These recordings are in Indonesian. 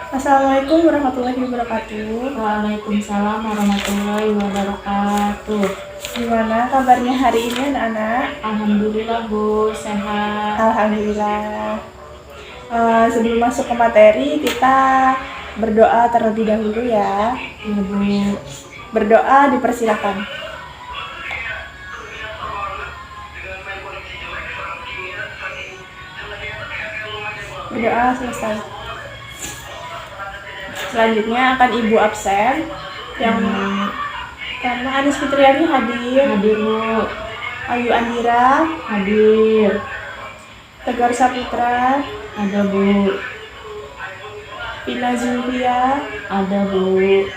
Assalamualaikum warahmatullahi wabarakatuh. Waalaikumsalam warahmatullahi wabarakatuh. Gimana kabarnya hari ini anak-anak? Alhamdulillah Bu, sehat. Alhamdulillah. Sebelum masuk ke materi, kita berdoa terlebih dahulu ya. Ya Bu. Berdoa dipersilakan. Berdoa selesai. Selanjutnya akan Ibu absen yang karena Anis Fitriani hadir, Hadir Bu. Ayu Andira, Hadir. Tegar Saputra, Ada Bu. Pina Zulfia, Ada Bu.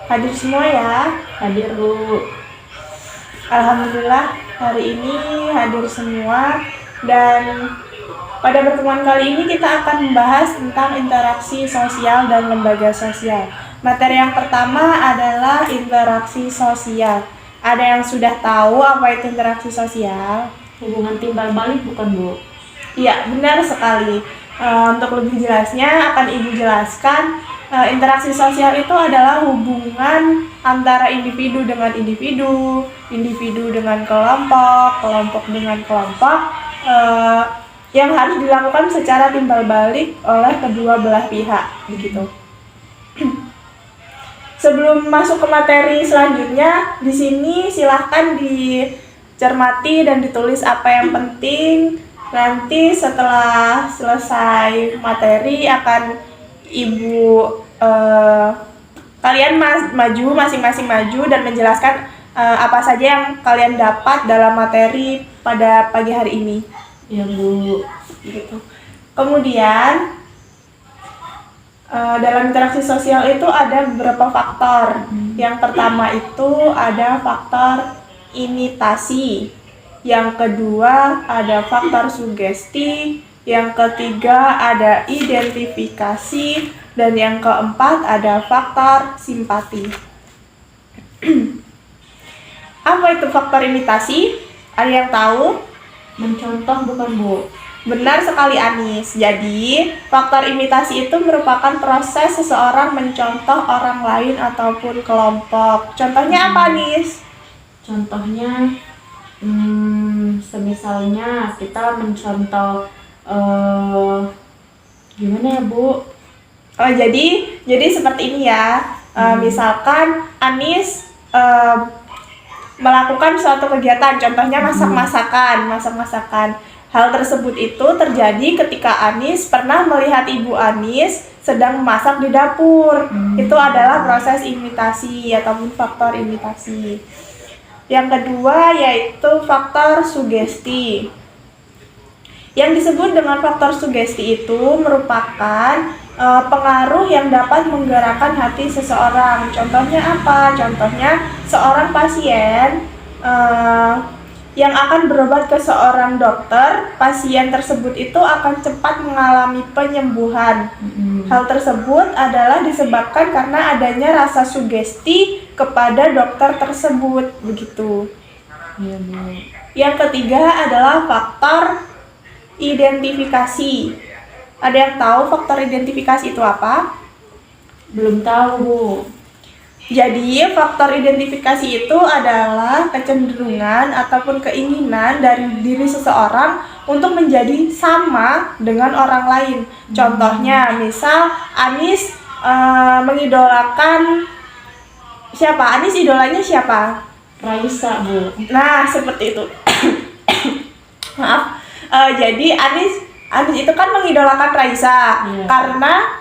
hadir semua ya. Hadir Bu. Alhamdulillah hari ini hadir semua, dan pada pertemuan kali ini kita akan membahas tentang interaksi sosial dan lembaga sosial. Materi yang pertama adalah interaksi sosial. Ada yang sudah tahu apa itu interaksi sosial? Hubungan timbal balik bukan Bu? Iya, benar sekali. Untuk lebih jelasnya akan Ibu jelaskan. Interaksi sosial itu adalah hubungan antara individu dengan individu, individu dengan kelompok, kelompok dengan kelompok, yang harus dilakukan secara timbal balik oleh kedua belah pihak, begitu. Sebelum masuk ke materi selanjutnya, di sini silahkan dicermati dan ditulis apa yang penting. Nanti setelah selesai materi akan Ibu kalian maju, masing-masing maju dan menjelaskan apa saja yang kalian dapat dalam materi pada pagi hari ini. Ya Bu. Gitu. Kemudian dalam interaksi sosial itu ada beberapa faktor. Yang pertama itu ada faktor imitasi. Yang kedua ada faktor sugesti. Yang ketiga ada identifikasi. Dan yang keempat ada faktor simpati. Apa itu faktor imitasi? Ada yang tahu? Mencontoh bukan Bu? Benar sekali Anis. Jadi, faktor imitasi itu merupakan proses seseorang mencontoh orang lain ataupun kelompok. Contohnya apa Anis? Contohnya semisalnya kita mencontoh gimana ya Bu? Oh, jadi seperti ini ya. Misalkan Anis melakukan suatu kegiatan, contohnya masak-masakan. Hal tersebut itu terjadi ketika Anis pernah melihat Ibu Anis sedang memasak di dapur. Itu adalah proses imitasi ataupun faktor imitasi. Yang kedua yaitu faktor sugesti. Yang disebut dengan faktor sugesti itu merupakan pengaruh yang dapat menggerakkan hati seseorang. Contohnya apa? Contohnya seorang pasien yang akan berobat ke seorang dokter, pasien tersebut itu akan cepat mengalami penyembuhan. Hal tersebut adalah disebabkan karena adanya rasa sugesti kepada dokter tersebut, begitu. Ya Bu. Yang ketiga adalah faktor identifikasi. Ada yang tahu faktor identifikasi itu apa? Belum tahu Bu. Jadi, faktor identifikasi itu adalah kecenderungan ataupun keinginan dari diri seseorang untuk menjadi sama dengan orang lain. Contohnya, misal Anis mengidolakan siapa? Anis idolanya siapa? Raisa Bu. Nah, seperti itu. Maaf. Jadi Anis itu kan mengidolakan Raisa karena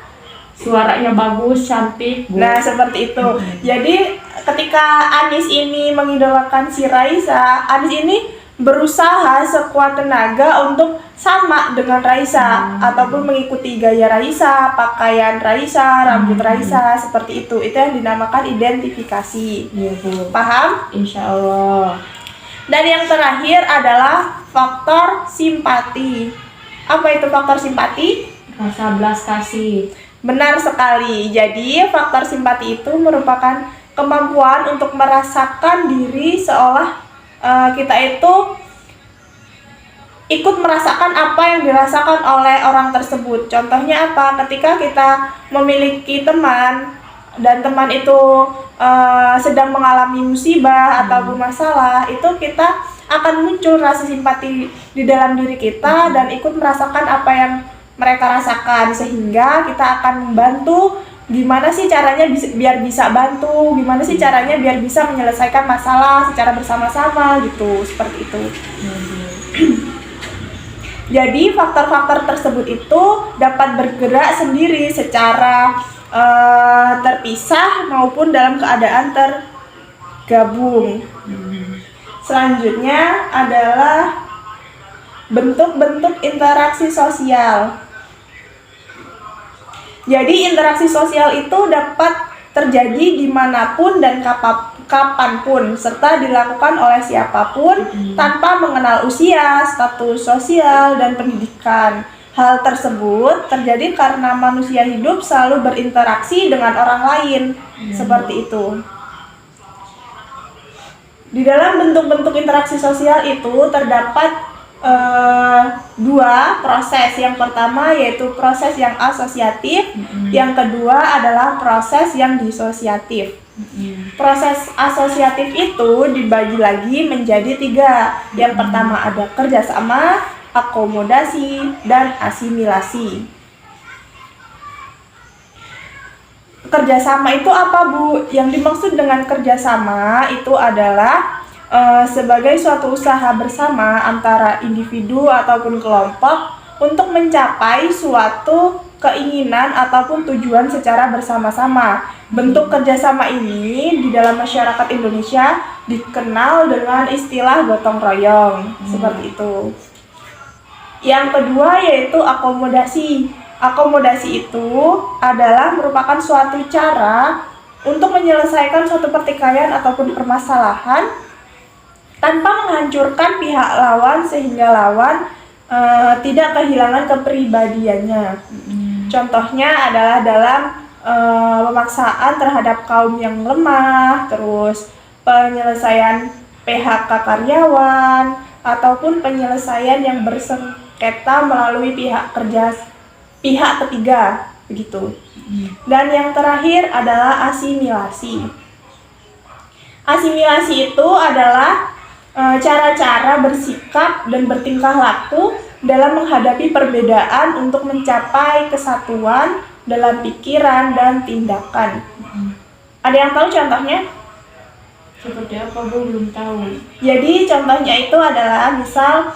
Suaranya bagus, cantik Bu. Nah, seperti itu. Jadi ketika Anis ini mengidolakan si Raisa, Anis ini berusaha sekuat tenaga untuk sama dengan Raisa ataupun mengikuti gaya Raisa, pakaian Raisa, rambut Raisa, seperti itu. Itu yang dinamakan identifikasi. Iya Bu. Paham? Insya Allah. Dan yang terakhir adalah faktor simpati. Apa itu faktor simpati? Rasa belas kasih. Benar sekali. Jadi, faktor simpati itu merupakan kemampuan untuk merasakan diri seolah kita itu ikut merasakan apa yang dirasakan oleh orang tersebut. Contohnya apa? Ketika kita memiliki teman dan teman itu sedang mengalami musibah ataupun masalah, itu kita akan muncul rasa simpati di dalam diri kita dan ikut merasakan apa yang mereka rasakan, sehingga kita akan membantu gimana sih caranya biar bisa bantu, gimana sih caranya biar bisa menyelesaikan masalah secara bersama-sama gitu, seperti itu. Jadi faktor-faktor tersebut itu dapat bergerak sendiri secara terpisah maupun dalam keadaan tergabung. Selanjutnya adalah bentuk-bentuk interaksi sosial. Jadi interaksi sosial itu dapat terjadi dimanapun dan kapanpun, serta dilakukan oleh siapapun tanpa mengenal usia, status sosial, dan pendidikan. Hal tersebut terjadi karena manusia hidup selalu berinteraksi dengan orang lain, seperti itu. Di dalam bentuk-bentuk interaksi sosial itu terdapat dua proses. Yang pertama yaitu proses yang asosiatif, yang kedua adalah proses yang disosiatif. Proses asosiatif itu dibagi lagi menjadi 3. Yang pertama ada kerjasama, akomodasi, dan asimilasi. Kerjasama itu apa, Bu? Yang dimaksud dengan kerjasama itu adalah sebagai suatu usaha bersama antara individu ataupun kelompok untuk mencapai suatu keinginan ataupun tujuan secara bersama-sama. Bentuk kerjasama ini di dalam masyarakat Indonesia dikenal dengan istilah gotong royong, seperti itu. Yang kedua yaitu akomodasi. Akomodasi itu adalah merupakan suatu cara untuk menyelesaikan suatu pertikaian ataupun permasalahan tanpa menghancurkan pihak lawan sehingga lawan tidak kehilangan kepribadiannya. Contohnya adalah dalam pemaksaan terhadap kaum yang lemah, terus penyelesaian PHK karyawan, ataupun penyelesaian yang bersengketa melalui pihak ketiga, begitu. Dan yang terakhir adalah asimilasi. Asimilasi itu adalah cara-cara bersikap dan bertingkah laku dalam menghadapi perbedaan untuk mencapai kesatuan dalam pikiran dan tindakan. Ada yang tahu contohnya? Seperti apa, Bu? Belum tahu. Jadi contohnya itu adalah misal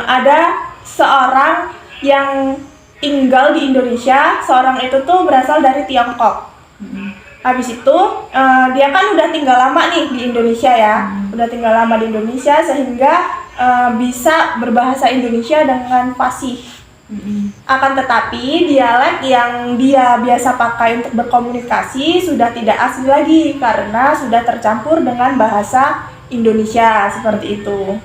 ada seorang yang tinggal di Indonesia, seorang itu tuh berasal dari Tiongkok. Habis itu dia kan udah tinggal lama nih di Indonesia ya, udah tinggal lama di Indonesia sehingga bisa berbahasa Indonesia dengan fasih. Akan tetapi dialek yang dia biasa pakai untuk berkomunikasi sudah tidak asli lagi karena sudah tercampur dengan bahasa Indonesia, seperti itu.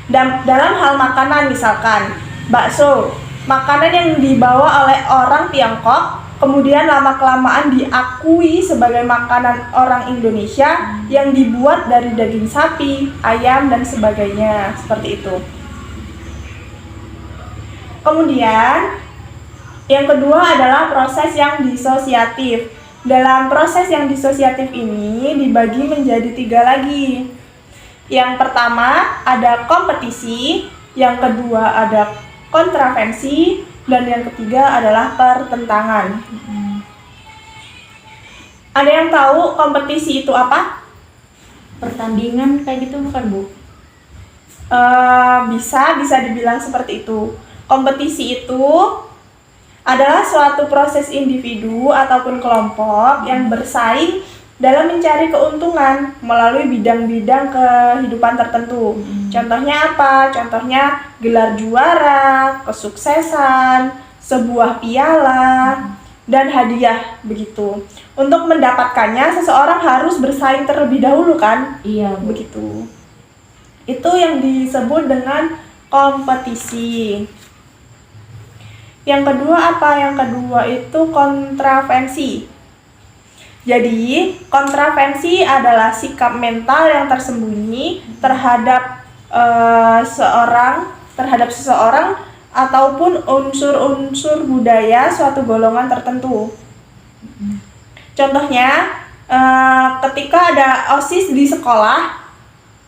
Dan dalam hal makanan misalkan bakso, makanan yang dibawa oleh orang Tiongkok kemudian lama-kelamaan diakui sebagai makanan orang Indonesia yang dibuat dari daging sapi, ayam, dan sebagainya, seperti itu. Kemudian, yang kedua adalah proses yang disosiatif. Dalam proses yang disosiatif ini dibagi menjadi 3 lagi. Yang pertama ada kompetisi, yang kedua ada kontravensi, dan yang ketiga adalah pertentangan. Ada yang tahu kompetisi itu apa? Pertandingan kayak gitu bukan, Bu? Bisa dibilang seperti itu. Kompetisi itu adalah suatu proses individu ataupun kelompok yang bersaing dalam mencari keuntungan melalui bidang-bidang kehidupan tertentu. Contohnya apa? Contohnya gelar juara, kesuksesan, sebuah piala, dan hadiah, begitu. Untuk mendapatkannya seseorang harus bersaing terlebih dahulu kan? Iya, Bu. Begitu. Itu yang disebut dengan kompetisi. Yang kedua apa? Yang kedua itu kontravensi. Jadi, kontravensi adalah sikap mental yang tersembunyi terhadap terhadap seseorang ataupun unsur-unsur budaya suatu golongan tertentu. Contohnya, ketika ada OSIS di sekolah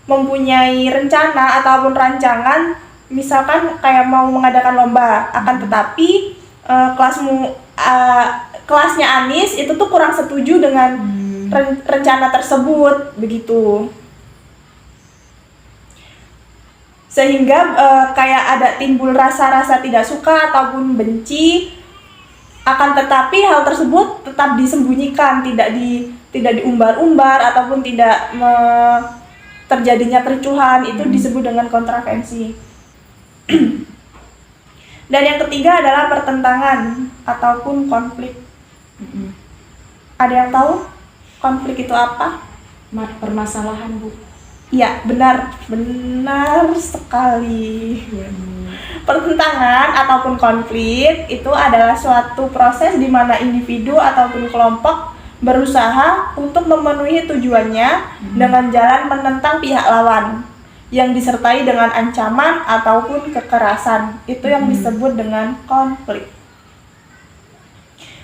mempunyai rencana ataupun rancangan, misalkan kayak mau mengadakan lomba, akan tetapi kelasnya Anis itu tuh kurang setuju dengan rencana tersebut, begitu. Sehingga kayak ada timbul rasa-rasa tidak suka ataupun benci, akan tetapi hal tersebut tetap disembunyikan, tidak diumbar-umbar ataupun tidak terjadinya kericuhan. Itu disebut dengan kontravensi. Dan yang ketiga adalah pertentangan ataupun konflik. Ada yang tahu konflik itu apa? Permasalahan, Bu. Iya, benar sekali. Pertentangan ataupun konflik itu adalah suatu proses di mana individu ataupun kelompok berusaha untuk memenuhi tujuannya dengan jalan menentang pihak lawan yang disertai dengan ancaman ataupun kekerasan. Itu yang disebut dengan konflik.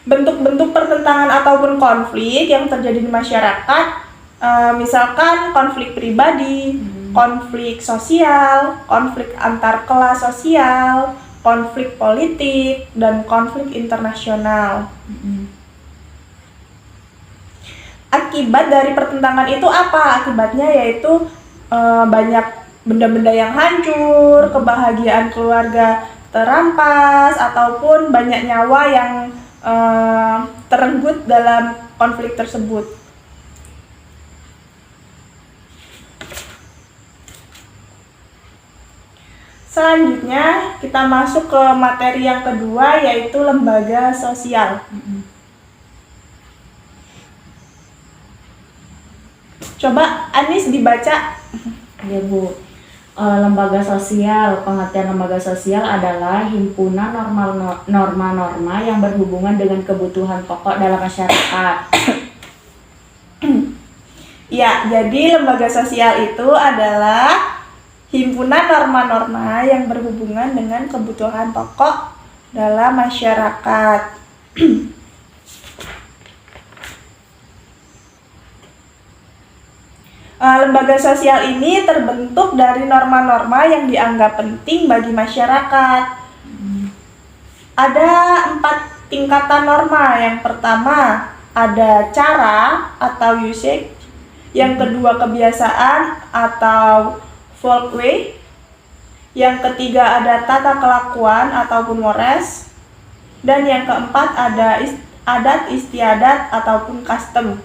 Bentuk-bentuk pertentangan ataupun konflik yang terjadi di masyarakat, misalkan konflik pribadi, konflik sosial, konflik antar kelas sosial, konflik politik, dan konflik internasional. Akibat dari pertentangan itu apa? Akibatnya yaitu banyak benda-benda yang hancur, kebahagiaan keluarga terampas, ataupun banyak nyawa yang terenggut dalam konflik tersebut. Selanjutnya kita masuk ke materi yang kedua, yaitu lembaga sosial. Coba Anis dibaca. Ya, Bu. Lembaga sosial, pengertian lembaga sosial adalah himpunan norma-norma yang berhubungan dengan kebutuhan pokok dalam masyarakat. Ya, jadi lembaga sosial itu adalah himpunan norma-norma yang berhubungan dengan kebutuhan pokok dalam masyarakat. Lembaga sosial ini terbentuk dari norma-norma yang dianggap penting bagi masyarakat. Ada 4 tingkatan norma. Yang pertama ada cara atau usage, yang kedua kebiasaan atau folkway, yang ketiga ada tata kelakuan ataupun mores, dan yang keempat ada adat istiadat ataupun custom.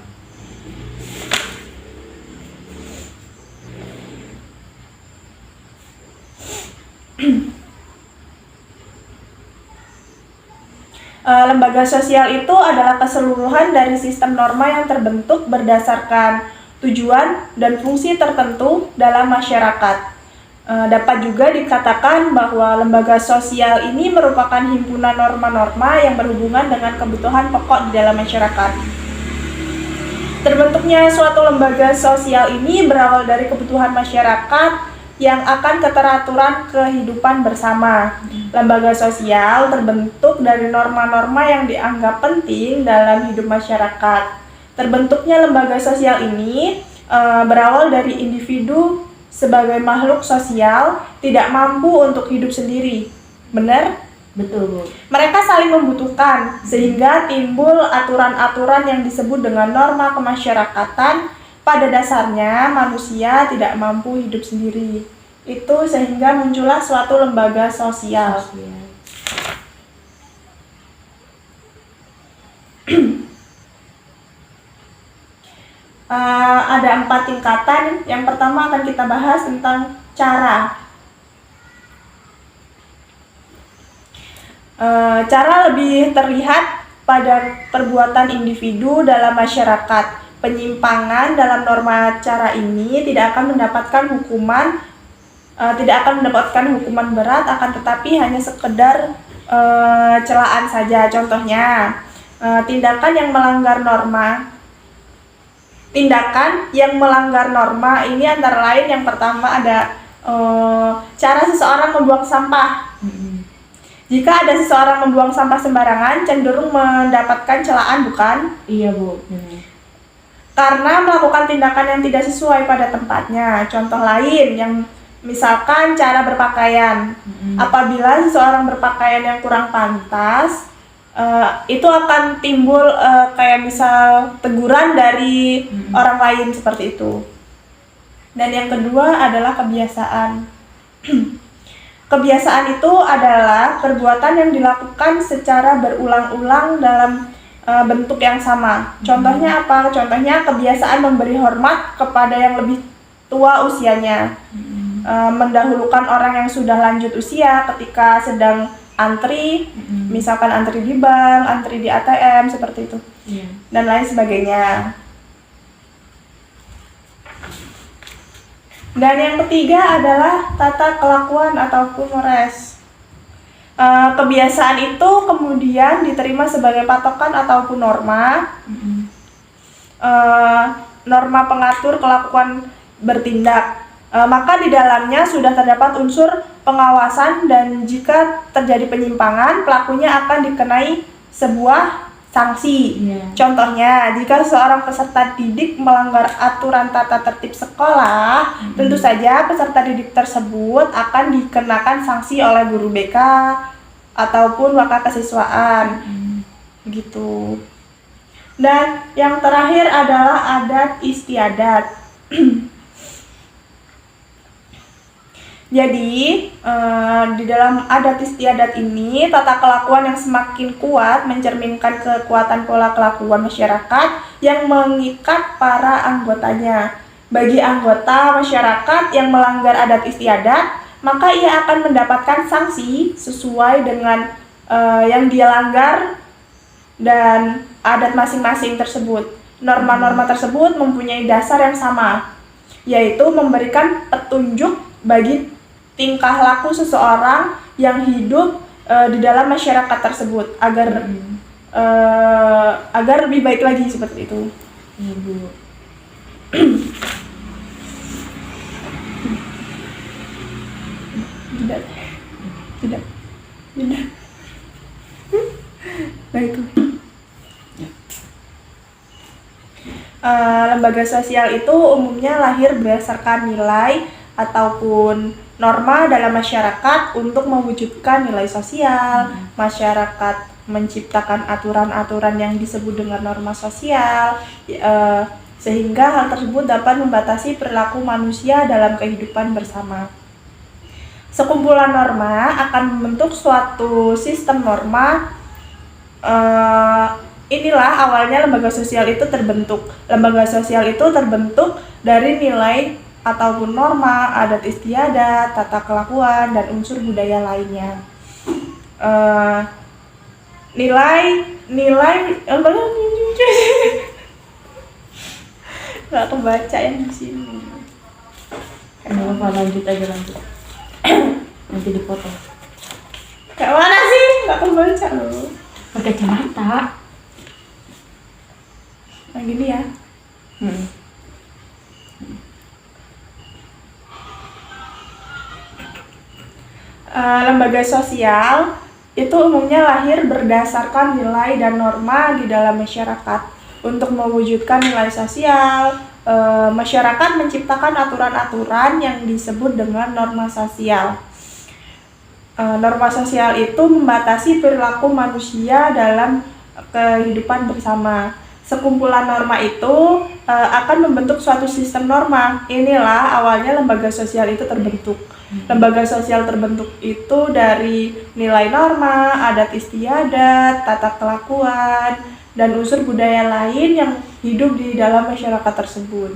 Lembaga sosial itu adalah keseluruhan dari sistem norma yang terbentuk berdasarkan tujuan dan fungsi tertentu dalam masyarakat. Dapat juga dikatakan bahwa lembaga sosial ini merupakan himpunan norma-norma yang berhubungan dengan kebutuhan pokok di dalam masyarakat. Terbentuknya suatu lembaga sosial ini berawal dari kebutuhan masyarakat yang akan keteraturan kehidupan bersama. Lembaga sosial terbentuk dari norma-norma yang dianggap penting dalam hidup masyarakat. Terbentuknya lembaga sosial ini berawal dari individu sebagai makhluk sosial tidak mampu untuk hidup sendiri. Benar? Betul, Bu. Mereka saling membutuhkan sehingga timbul aturan-aturan yang disebut dengan norma kemasyarakatan. Pada dasarnya manusia tidak mampu hidup sendiri. Itu sehingga muncullah suatu lembaga sosial. Ada 4 tingkatan. Yang pertama akan kita bahas tentang cara. Cara lebih terlihat pada perbuatan individu dalam masyarakat. Penyimpangan dalam norma cara ini tidak akan mendapatkan hukuman berat, akan tetapi hanya sekedar celaan saja. Contohnya, tindakan yang melanggar norma ini antara lain yang pertama ada cara seseorang membuang sampah. Jika ada seseorang membuang sampah sembarangan, cenderung mendapatkan celaan, bukan? Iya, Bu. Karena melakukan tindakan yang tidak sesuai pada tempatnya. Contoh lain yang misalkan cara berpakaian. Apabila seseorang berpakaian yang kurang pantas, itu akan timbul kayak misal teguran dari orang lain seperti itu. Dan yang kedua adalah kebiasaan. Kebiasaan itu adalah perbuatan yang dilakukan secara berulang-ulang dalam bentuk yang sama. Contohnya apa? Contohnya kebiasaan memberi hormat kepada yang lebih tua usianya. Mendahulukan orang yang sudah lanjut usia ketika sedang antri, misalkan antri di bank, antri di ATM, seperti itu. Dan lain sebagainya. Dan yang ketiga adalah tata kelakuan ataupun mores. Kebiasaan itu kemudian diterima sebagai patokan ataupun norma. Norma pengatur kelakuan bertindak. Maka di dalamnya sudah terdapat unsur pengawasan dan jika terjadi penyimpangan, pelakunya akan dikenai sebuah sanksi. Contohnya, jika seorang peserta didik melanggar aturan tata tertib sekolah, tentu saja peserta didik tersebut akan dikenakan sanksi oleh guru BK ataupun wakil kesiswaan. Gitu. Dan yang terakhir adalah adat istiadat. Jadi, di dalam adat istiadat ini, tata kelakuan yang semakin kuat mencerminkan kekuatan pola kelakuan masyarakat yang mengikat para anggotanya. Bagi anggota masyarakat yang melanggar adat istiadat, maka ia akan mendapatkan sanksi sesuai dengan yang dia langgar dan adat masing-masing tersebut. Norma-norma tersebut mempunyai dasar yang sama, yaitu memberikan petunjuk bagi tingkah laku seseorang yang hidup di dalam masyarakat tersebut agar agar lebih baik lagi seperti itu. Ibu. Tidak. Baik. Lembaga sosial itu umumnya lahir berdasarkan nilai ataupun norma dalam masyarakat untuk mewujudkan nilai sosial. Masyarakat menciptakan aturan-aturan yang disebut dengan norma sosial, sehingga hal tersebut dapat membatasi perilaku manusia dalam kehidupan bersama. Sekumpulan norma akan membentuk suatu sistem norma. Inilah awalnya lembaga sosial itu terbentuk. Lembaga sosial itu terbentuk dari nilai ataupun norma, adat istiadat, tata kelakuan, dan unsur budaya lainnya. Nilai nggak kebaca yang di sini. Kenapa lanjut aja lanjut. Nanti dipotong. Kayak mana sih? Nggak kebaca loh. Pakai kacamata. Yang gini ya. Lembaga sosial itu umumnya lahir berdasarkan nilai dan norma di dalam masyarakat. Untuk mewujudkan nilai sosial, masyarakat menciptakan aturan-aturan yang disebut dengan norma sosial. Norma sosial itu membatasi perilaku manusia dalam kehidupan bersama. Sekumpulan norma itu akan membentuk suatu sistem norma. Inilah awalnya lembaga sosial itu terbentuk. Lembaga sosial terbentuk itu dari nilai norma, adat istiadat, tata kelakuan, dan unsur budaya lain yang hidup di dalam masyarakat tersebut.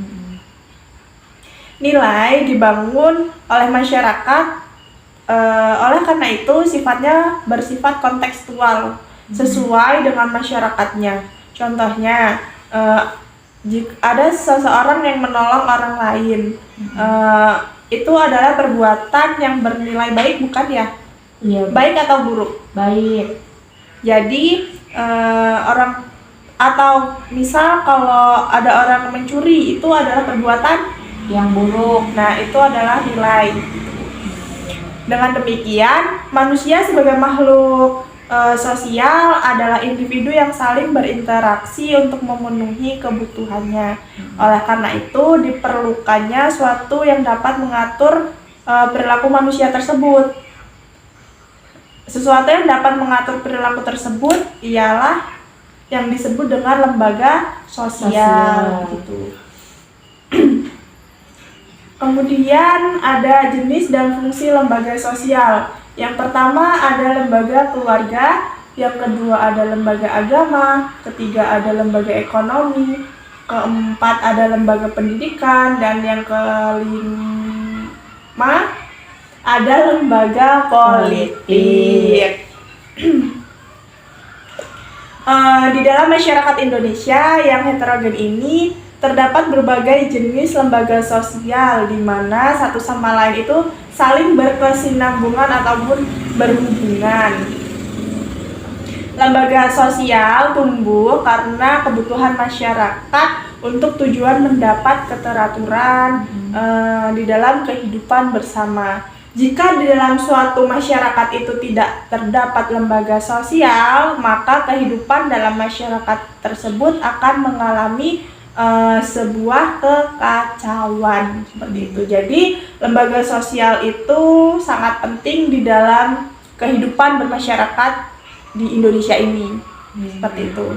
Nilai dibangun oleh masyarakat, oleh karena itu sifatnya bersifat kontekstual, sesuai dengan masyarakatnya. Contohnya, jika ada seseorang yang menolong orang lain, itu adalah perbuatan yang bernilai baik, bukan ya? Iya. Baik atau buruk? Baik. Jadi orang atau misal kalau ada orang mencuri, itu adalah perbuatan Yang buruk. Nah, itu adalah nilai. Dengan demikian, manusia sebagai makhluk sosial adalah individu yang saling berinteraksi untuk memenuhi kebutuhannya. Oleh karena itu, diperlukannya suatu yang dapat mengatur perilaku manusia tersebut. Sesuatu yang dapat mengatur perilaku tersebut ialah yang disebut dengan lembaga sosial. Gitu. Kemudian ada jenis dan fungsi lembaga sosial. Yang pertama ada lembaga keluarga, yang kedua ada lembaga agama, ketiga ada lembaga ekonomi, keempat ada lembaga pendidikan, dan yang kelima ada lembaga politik. Di dalam masyarakat Indonesia yang heterogen ini terdapat berbagai jenis lembaga sosial di mana satu sama lain itu saling berkesinambungan ataupun berhubungan. Lembaga sosial tumbuh karena kebutuhan masyarakat untuk tujuan mendapat keteraturan di dalam kehidupan bersama. Jika di dalam suatu masyarakat itu tidak terdapat lembaga sosial, maka kehidupan dalam masyarakat tersebut akan mengalami sebuah kekacauan seperti itu. Jadi lembaga sosial itu sangat penting di dalam kehidupan bermasyarakat di Indonesia ini. Seperti itu.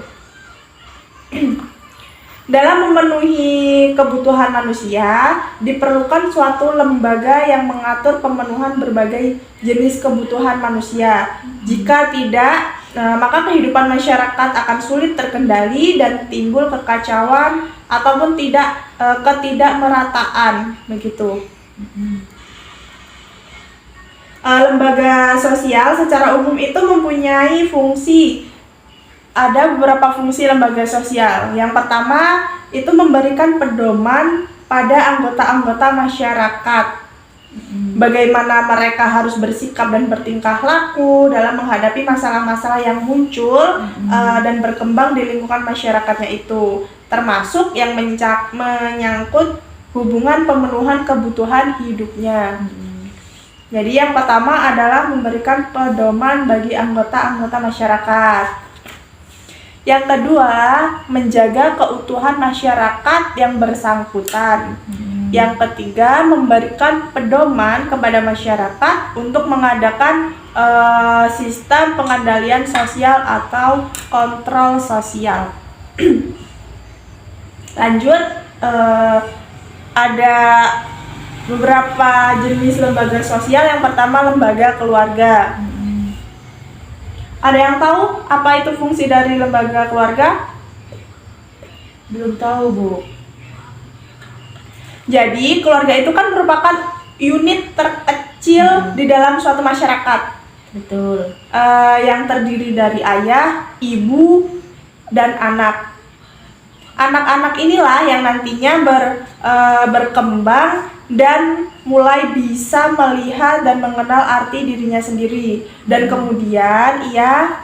Dalam memenuhi kebutuhan manusia, diperlukan suatu lembaga yang mengatur pemenuhan berbagai jenis kebutuhan manusia. Jika tidak, maka kehidupan masyarakat akan sulit terkendali dan timbul kekacauan ataupun ketidakmerataan begitu. Lembaga sosial secara umum itu mempunyai fungsi. Ada beberapa fungsi lembaga sosial. Yang pertama itu memberikan pedoman pada anggota-anggota masyarakat. Bagaimana mereka harus bersikap dan bertingkah laku dalam menghadapi masalah-masalah yang muncul dan berkembang di lingkungan masyarakatnya itu, termasuk yang menyangkut hubungan pemenuhan kebutuhan hidupnya. Jadi yang pertama adalah memberikan pedoman bagi anggota-anggota masyarakat. Yang kedua, menjaga keutuhan masyarakat yang bersangkutan. Yang ketiga, memberikan pedoman kepada masyarakat untuk mengadakan sistem pengendalian sosial atau kontrol sosial. Lanjut, ada beberapa jenis lembaga sosial. Yang pertama, lembaga keluarga. Ada yang tahu apa itu fungsi dari lembaga keluarga? Belum tahu, Bu. Jadi, keluarga itu kan merupakan unit terkecil di dalam suatu masyarakat. Betul. Yang terdiri dari ayah, ibu, dan anak. Anak-anak inilah yang nantinya berkembang dan mulai bisa melihat dan mengenal arti dirinya sendiri, dan kemudian ia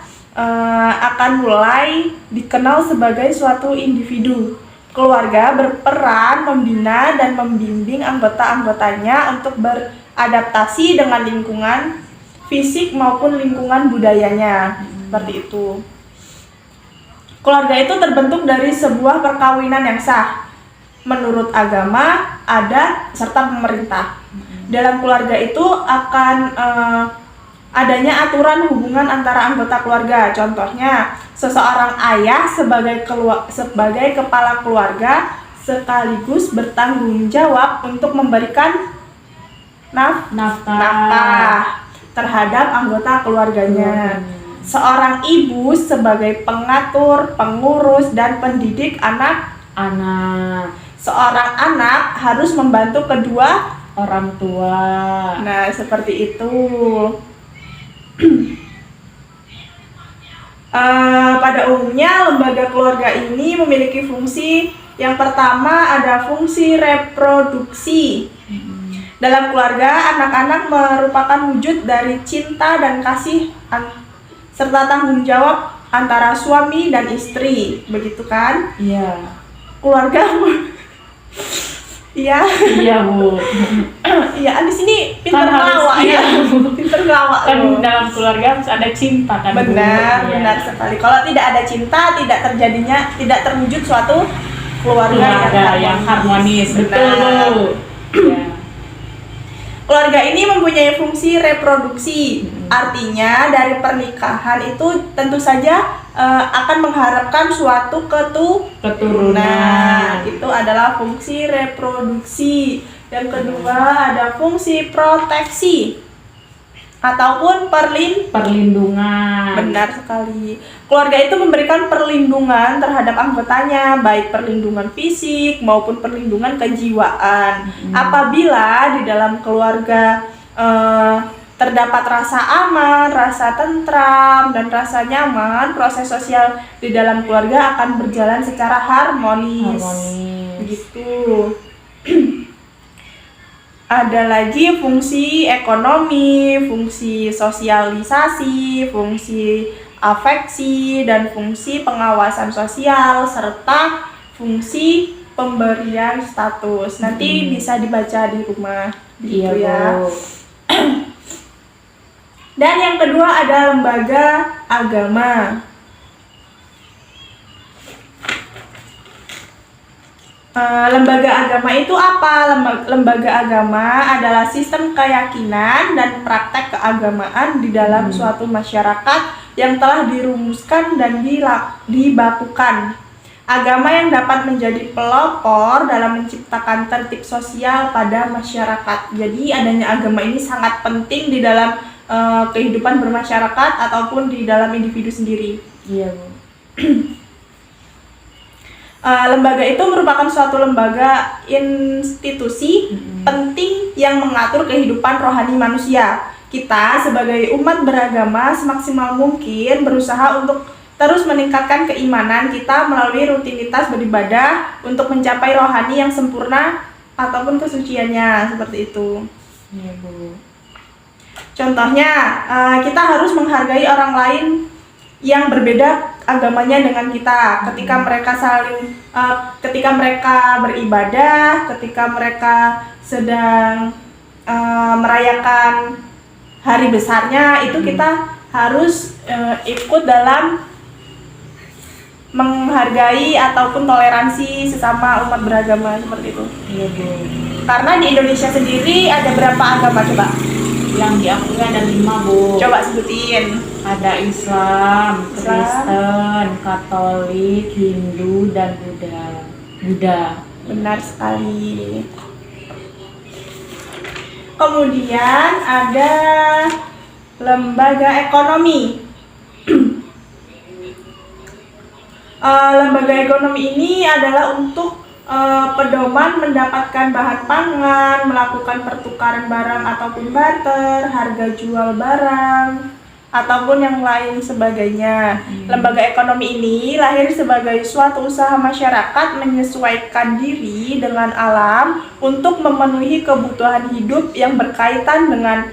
akan mulai dikenal sebagai suatu individu. Keluarga berperan membina dan membimbing anggota-anggotanya untuk beradaptasi dengan lingkungan fisik maupun lingkungan budayanya. Seperti itu. Keluarga itu terbentuk dari sebuah perkawinan yang sah menurut agama, adat, serta pemerintah. Dalam keluarga itu akan adanya aturan hubungan antara anggota keluarga. Contohnya, seseorang ayah sebagai kepala keluarga sekaligus bertanggung jawab untuk memberikan nafkah terhadap anggota keluarganya. Seorang ibu sebagai pengatur, pengurus, dan pendidik anak-anak. Seorang anak harus membantu kedua orang tua. Nah, seperti itu. Pada umumnya lembaga keluarga ini memiliki fungsi. Yang pertama ada fungsi reproduksi. Dalam keluarga, anak-anak merupakan wujud dari cinta dan kasih serta tanggung jawab antara suami dan istri, begitu kan? Iya. Keluarga Iya. Iya Bu. Iya, Anis ini pinter Kan harus- ngelawak ya. iya. Pinter ngelawak Kan loh. dalam keluarga harus ada cinta kan Bu? Benar, Iya. benar sekali. Kalau tidak ada cinta, tidak terwujud suatu Keluarga yang harmonis. Betul Benar. Bu. Iya. Keluarga ini mempunyai fungsi reproduksi. Artinya dari pernikahan itu tentu saja akan mengharapkan suatu Keturunan. Itu adalah fungsi reproduksi. Yang kedua ada fungsi proteksi ataupun Perlindungan. Benar sekali. Keluarga itu memberikan perlindungan terhadap anggotanya, baik perlindungan fisik maupun perlindungan kejiwaan. Apabila di dalam keluarga terdapat rasa aman, rasa tentram, dan rasa nyaman, proses sosial di dalam keluarga akan berjalan secara harmonis. Begitu. Ada lagi fungsi ekonomi, fungsi sosialisasi, fungsi afeksi, dan fungsi pengawasan sosial, serta fungsi pemberian status. Nanti bisa dibaca di rumah, Iya gitu ya. Bu. Dan yang kedua ada lembaga agama. Lembaga agama itu apa? Lembaga agama adalah sistem keyakinan dan praktek keagamaan di dalam suatu masyarakat yang telah dirumuskan dan dibakukan. Agama yang dapat menjadi pelopor dalam menciptakan tertib sosial pada masyarakat. Jadi adanya agama ini sangat penting di dalam kehidupan bermasyarakat ataupun di dalam individu sendiri. Iya Bu. Lembaga itu merupakan suatu lembaga institusi penting yang mengatur kehidupan rohani manusia. Kita sebagai umat beragama semaksimal mungkin berusaha untuk terus meningkatkan keimanan kita melalui rutinitas beribadah untuk mencapai rohani yang sempurna ataupun kesuciannya, seperti itu. Iya Bu. Contohnya, kita harus menghargai orang lain yang berbeda agamanya dengan kita. Ketika mereka beribadah, ketika mereka sedang merayakan hari besarnya, itu kita harus ikut dalam menghargai ataupun toleransi sesama umat beragama, seperti itu. Iya Bu. Karena di Indonesia sendiri ada berapa agama coba? Yang diakui ada 5 Bu. Coba sebutin. Ada Islam, Kristen, Katolik, Hindu, dan Buddha. Benar sekali. Kemudian ada lembaga ekonomi. Lembaga ekonomi ini adalah untuk pedoman mendapatkan bahan pangan, melakukan pertukaran barang ataupun barter, harga jual barang, ataupun yang lain sebagainya. Lembaga ekonomi ini lahir sebagai suatu usaha masyarakat menyesuaikan diri dengan alam untuk memenuhi kebutuhan hidup yang berkaitan dengan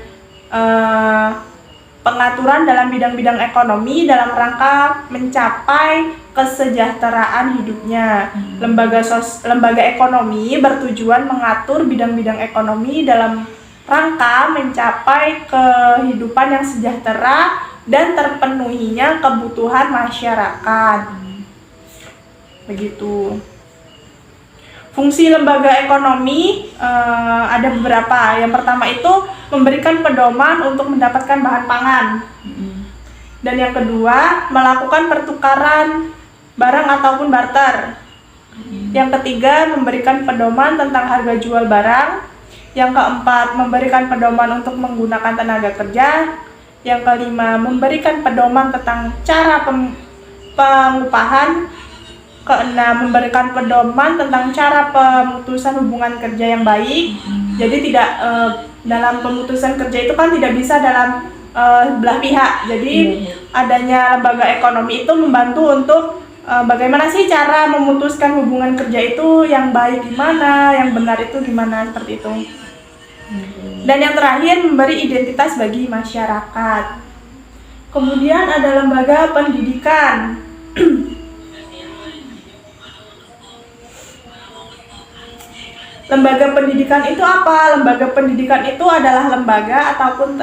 pengaturan dalam bidang-bidang ekonomi dalam rangka mencapai kesejahteraan hidupnya. Lembaga ekonomi bertujuan mengatur bidang-bidang ekonomi dalam rangka mencapai kehidupan yang sejahtera dan terpenuhinya kebutuhan masyarakat. Begitu. Fungsi lembaga ekonomi ada beberapa. Yang pertama itu memberikan pedoman untuk mendapatkan bahan pangan. Dan yang kedua, melakukan pertukaran barang ataupun barter. Yang ketiga, memberikan pedoman tentang harga jual barang. Yang keempat, memberikan pedoman untuk menggunakan tenaga kerja. Yang kelima, memberikan pedoman tentang cara pengupahan. Keenam, memberikan pedoman tentang cara pemutusan hubungan kerja yang baik. Jadi tidak dalam pemutusan kerja itu kan tidak bisa dalam belah pihak. Jadi adanya lembaga ekonomi itu membantu untuk bagaimana sih cara memutuskan hubungan kerja itu yang baik gimana, yang benar itu gimana, seperti itu. Dan yang terakhir, memberi identitas bagi masyarakat. Kemudian ada lembaga pendidikan. Lembaga pendidikan itu apa? Lembaga pendidikan itu adalah lembaga ataupun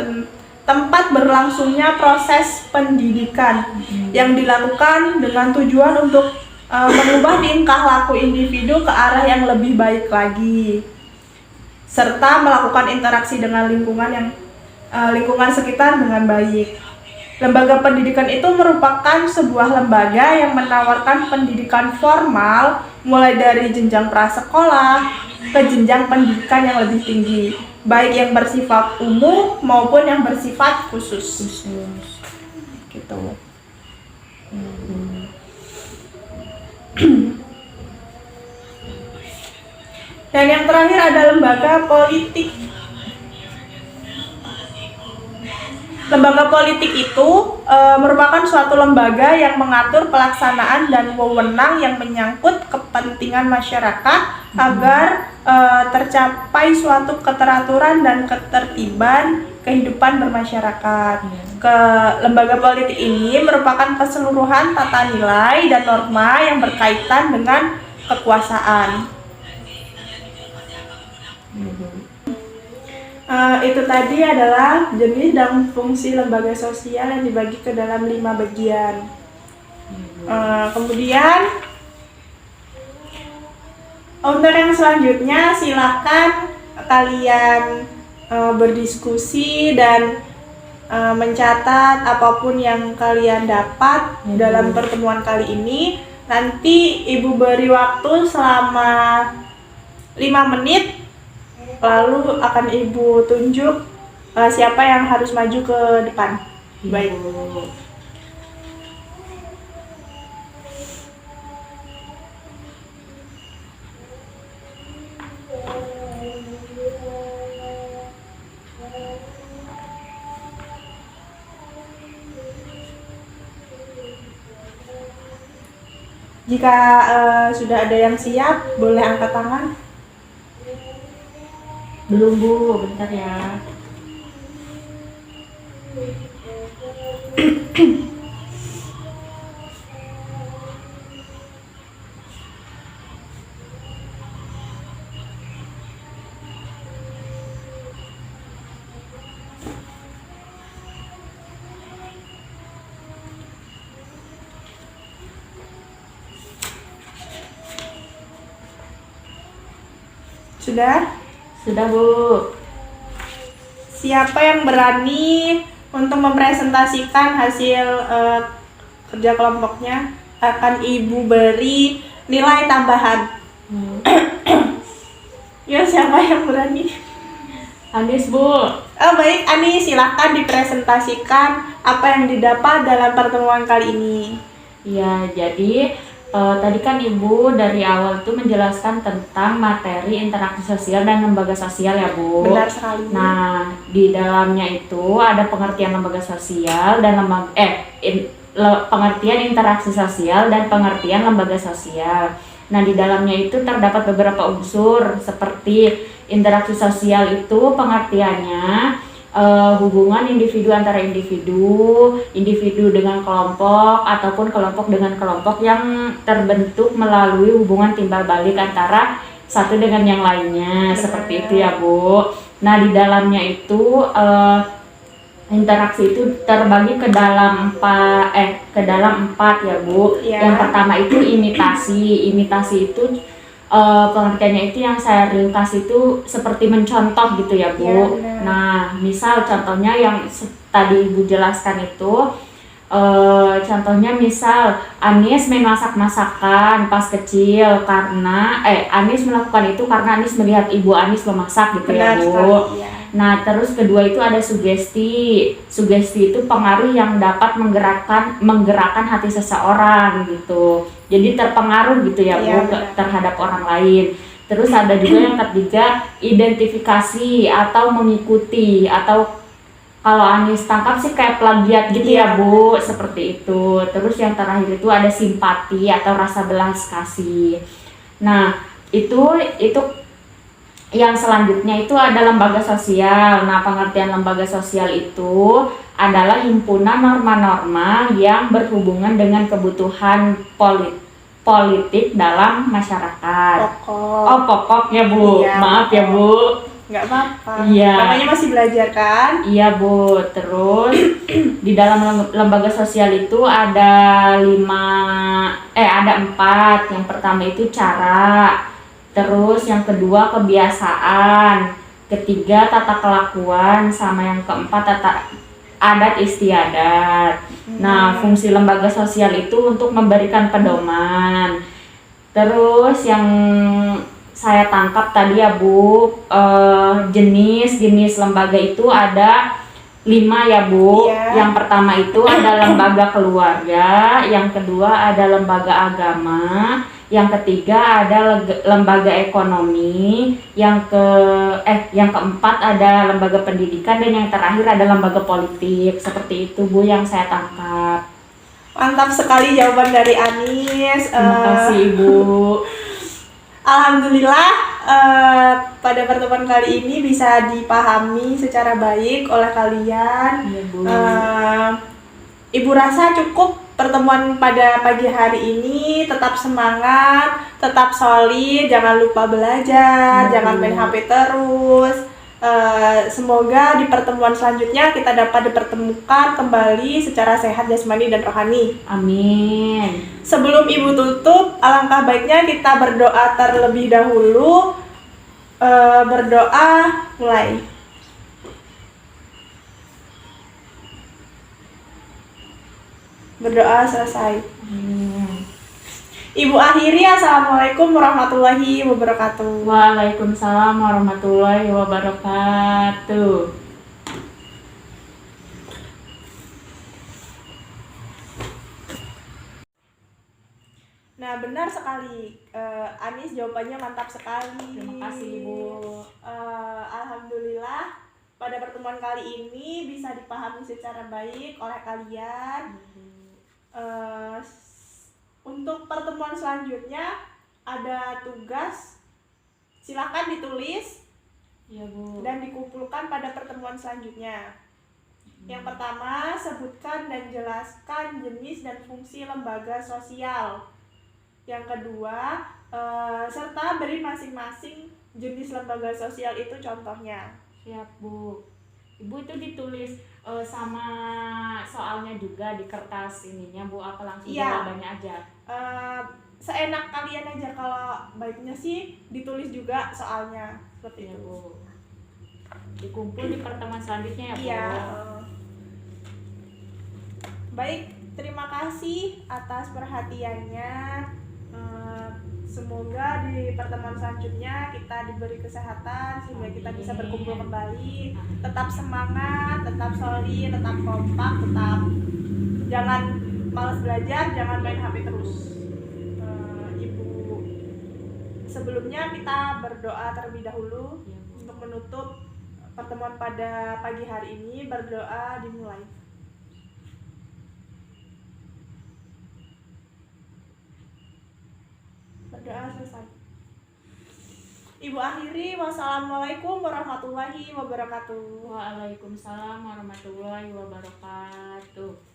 tempat berlangsungnya proses pendidikan yang dilakukan dengan tujuan untuk mengubah tingkah laku individu ke arah yang lebih baik lagi, serta melakukan interaksi dengan lingkungan sekitar dengan baik. Lembaga pendidikan itu merupakan sebuah lembaga yang menawarkan pendidikan formal mulai dari jenjang prasekolah ke jenjang pendidikan yang lebih tinggi, baik yang bersifat umum maupun yang bersifat khusus. Gitu. Dan yang terakhir ada lembaga politik. Lembaga politik itu merupakan suatu lembaga yang mengatur pelaksanaan dan wewenang yang menyangkut kepentingan masyarakat agar tercapai suatu keteraturan dan ketertiban kehidupan bermasyarakat. Lembaga politik ini merupakan keseluruhan tata nilai dan norma yang berkaitan dengan kekuasaan. Itu tadi adalah jenis dan fungsi lembaga sosial yang dibagi ke dalam 5 bagian. Kemudian untuk yang selanjutnya silakan kalian berdiskusi dan mencatat apapun yang kalian dapat dalam pertemuan kali ini. Nanti Ibu beri waktu selama 5 menit. Lalu akan Ibu tunjuk siapa yang harus maju ke depan. Baik. Jika sudah ada yang siap, boleh angkat tangan. Belum Bu, bentar ya. Sudah? Sudah Bu. Siapa yang berani untuk mempresentasikan hasil kerja kelompoknya? Akan Ibu beri nilai tambahan. Ya, siapa yang berani? Anis Bu. Baik, Ani, silakan dipresentasikan apa yang didapat dalam pertemuan kali ini. Ya, jadi tadi kan Ibu dari awal tuh menjelaskan tentang materi interaksi sosial dan lembaga sosial ya Bu. Benar sekali. Nah, di dalamnya itu ada pengertian lembaga sosial dan pengertian interaksi sosial dan pengertian lembaga sosial. Nah, di dalamnya itu terdapat beberapa unsur seperti interaksi sosial itu pengertiannya hubungan individu antara individu dengan kelompok ataupun kelompok dengan kelompok yang terbentuk melalui hubungan timbal balik antara satu dengan yang lainnya. Seperti itu ya Bu. Nah, di dalamnya itu interaksi itu terbagi ke dalam empat ya Bu. Ya. Yang pertama itu imitasi. Imitasi itu pengertiannya itu yang saya ringkas itu seperti mencontoh gitu ya Bu. Ya, nah, misal contohnya yang tadi Ibu jelaskan itu contohnya misal Anis memasak masakan pas kecil karena Anis melakukan itu karena Anis melihat ibu Anis memasak gitu. Benar, ya Bu. Sekali, ya. Nah, terus kedua itu ada sugesti. Sugesti itu pengaruh yang dapat menggerakkan hati seseorang gitu. Jadi terpengaruh gitu ya Bu terhadap orang lain. Terus ada juga yang ketiga identifikasi atau mengikuti, atau kalau Anis tangkap sih kayak plagiat gitu ya Bu, seperti itu. Terus yang terakhir itu ada simpati atau rasa belas kasih. Nah, itu yang selanjutnya itu ada lembaga sosial. Nah, pengertian lembaga sosial itu adalah himpunan norma-norma yang berhubungan dengan kebutuhan politik dalam masyarakat. Pokok. Oh, pokok ya Bu. Iya, Maaf ya pokok. Bu. Nggak apa-apa. Iya. Namanya masih belajar kan? Iya Bu. Terus di dalam lembaga sosial itu ada ada 4. Yang pertama itu cara. Terus yang kedua kebiasaan. Ketiga tata kelakuan, sama yang keempat tata adat istiadat. Nah, fungsi lembaga sosial itu untuk memberikan pedoman. Terus yang saya tangkap tadi ya Bu, jenis lembaga itu ada 5 ya Bu. Iya. Yang pertama itu ada lembaga keluarga, yang kedua ada lembaga agama, yang ketiga ada lembaga ekonomi, yang keempat ada lembaga pendidikan, dan yang terakhir ada lembaga politik. Seperti itu Bu yang saya tangkap. Mantap sekali jawaban dari Anis. Terima kasih Ibu. Alhamdulillah pada pertemuan kali ini bisa dipahami secara baik oleh kalian. Iya, Bu. Ibu rasa cukup pertemuan pada pagi hari ini. Tetap semangat, tetap solid, jangan lupa belajar, jangan main HP terus. Semoga di pertemuan selanjutnya kita dapat dipertemukan kembali secara sehat jasmani dan rohani. Amin. Sebelum Ibu tutup, alangkah baiknya kita berdoa terlebih dahulu. Berdoa mulai. Berdoa selesai. Ibu akhiri, assalamualaikum warahmatullahi wabarakatuh. Waalaikumsalam warahmatullahi wabarakatuh. Nah, benar sekali. Anis jawabannya mantap sekali. Terima kasih Ibu. Alhamdulillah pada pertemuan kali ini bisa dipahami secara baik oleh kalian. Untuk pertemuan selanjutnya ada tugas, silakan ditulis Iya Bu. dan dikumpulkan pada pertemuan selanjutnya. Yang pertama, sebutkan dan jelaskan jenis dan fungsi lembaga sosial. Yang kedua, serta beri masing-masing jenis lembaga sosial itu contohnya. Siap Bu. Ibu itu ditulis sama soalnya juga di kertas ininya Bu, apa langsung Iya. jawabannya aja? Seenak kalian aja, kalau baiknya sih ditulis juga soalnya seperti Iya itu. Bu. Dikumpul di pertemuan selanjutnya ya Bu. Iya. Baik, terima kasih atas perhatiannya. Semoga di pertemuan selanjutnya kita diberi kesehatan sehingga kita bisa berkumpul kembali. Tetap semangat, tetap solid, tetap kompak, tetap jangan malas belajar, jangan main HP terus. Ibu, sebelumnya kita berdoa terlebih dahulu untuk menutup pertemuan pada pagi hari ini. Berdoa dimulai. Berdoa selesai. Ibu akhiri, wassalamualaikum warahmatullahi wabarakatuh. Waalaikumsalam warahmatullahi wabarakatuh.